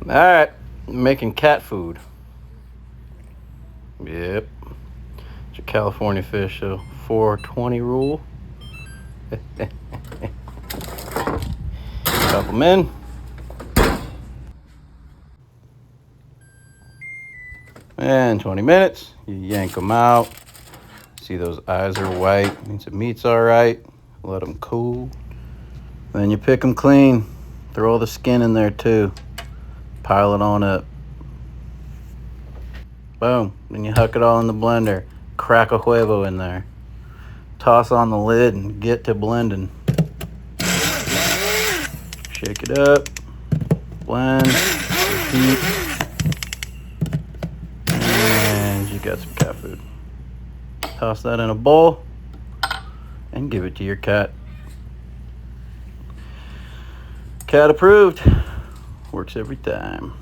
All right, making cat food. Yep, it's a California fish, so 420 rule. Couple them in. And 20 minutes, you yank them out. See those eyes are white, means the meat's all right. Let them cool. Then you pick them clean. Throw all the skin in there too. Pile it on up. Boom. Then you huck it all in the blender. Crack a huevo in there. Toss on the lid and get to blending. Shake it up. Blend. Repeat. And you got some cat food. Toss that in a bowl and give it to your cat. Cat approved. Works every time.